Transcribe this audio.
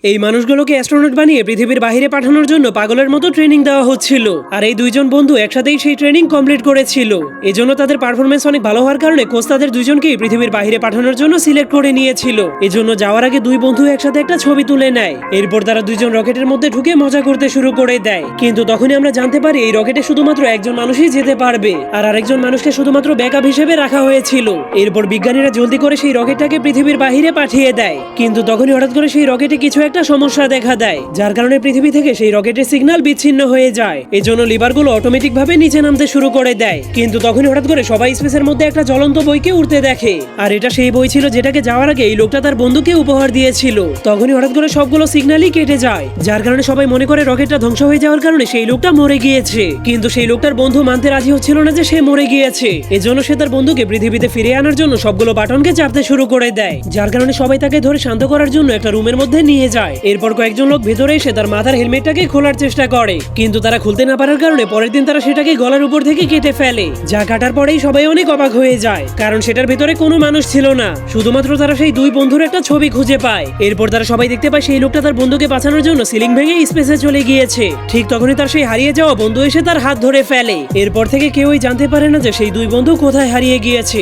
এই মানুষগুলোকে অ্যাস্ট্রোনট বানিয়ে পৃথিবীর বাইরে পাঠানোর জন্য পাগলের মতো ট্রেনিং দেওয়া হচ্ছিল। আর এই দুইজন বন্ধু একসাথেই সেই ট্রেনিং কমপ্লিট করেছিল। এজন্য তাদের পারফরমেন্স অনেক ভালো হওয়ার কারণে কোচ তাদের দুইজনকেই পৃথিবীর বাইরে পাঠানোর জন্য সিলেক্ট করে নিয়েছিল। এজন্য যাওয়ার আগে দুই বন্ধু একসাথে একটা ছবি তুলে নেয়। এরপর তারা দুইজন রকেটের মধ্যে ঢুকে মজা করতে শুরু করে দেয়। কিন্তু তখনই আমরা জানতে পারি এই রকেটে শুধুমাত্র একজন মানুষই যেতে পারবে, আর আরেকজন মানুষকে শুধুমাত্র ব্যাকআপ হিসেবে রাখা হয়েছিল। এরপর বিজ্ঞানীরা জলদি করে সেই রকেটটাকে পৃথিবীর বাইরে পাঠিয়ে দেয়। কিন্তু তখনই হঠাৎ করে সেই রকেটে কিছু একটা সমস্যা দেখা দেয়, যার কারণে পৃথিবী থেকে সেই রকেটের সিগন্যাল বিচ্ছিন্ন হয়ে যায়। এজন্য লিভারগুলো অটোমেটিক ভাবে নিচে নামতে শুরু করে দেয়। কিন্তু তখনই হঠাৎ করে সবাই স্পেসের মধ্যে একটা জ্বলন্ত বইকে উঠতে দেখে, আর এটা সেই বই ছিল যেটাকে যাওয়ার আগে এই লোকটা তার বন্ধুকে উপহার দিয়েছিল। তখনই হঠাৎ করে সবগুলো সিগন্যালই কেটে যায়, যার কারণে সবাই মনে করে রকেটটা ধ্বংস হয়ে যাওয়ার কারণে সেই লোকটা মরে গিয়েছে। কিন্তু সেই লোকটার বন্ধু মানতে রাজি হচ্ছিল না যে সে মরে গিয়েছে। এজন্য সে তার বন্ধুকে পৃথিবীতে ফিরে আনার জন্য সবগুলো বাটনকে চাপতে শুরু করে দেয়, যার কারণে সবাই তাকে ধরে শান্ত করার জন্য একটা রুমের মধ্যে নিয়ে যায়। এরপর কয়েকজন লোক ভেতরে এসে তার মাথার হেলমেটটাকে খোলার চেষ্টা করে, কিন্তু তারা খুলতে না পারার কারণে পরের দিন তারা সেটাকে গলার উপর থেকে কেটে ফেলে। যা কাটার পরেই সবাই অনেক অবাক হয়ে যায়, কারণ সেটার ভেতরে কোনো মানুষ ছিল না, শুধুমাত্র তারা সেই দুই বন্ধুর একটা ছবি খুঁজে পায়। এরপর তারা সবাই দেখতে পায় সেই লোকটা তার বন্ধুকে বাঁচানোর জন্য সিলিং ভেঙে স্পেসে চলে গিয়েছে। ঠিক তখনই তার সেই হারিয়ে যাওয়া বন্ধু এসে তার হাত ধরে ফেলে। এরপর থেকে কেউই জানতে পারে না যে সেই দুই বন্ধু কোথায় হারিয়ে গিয়েছে।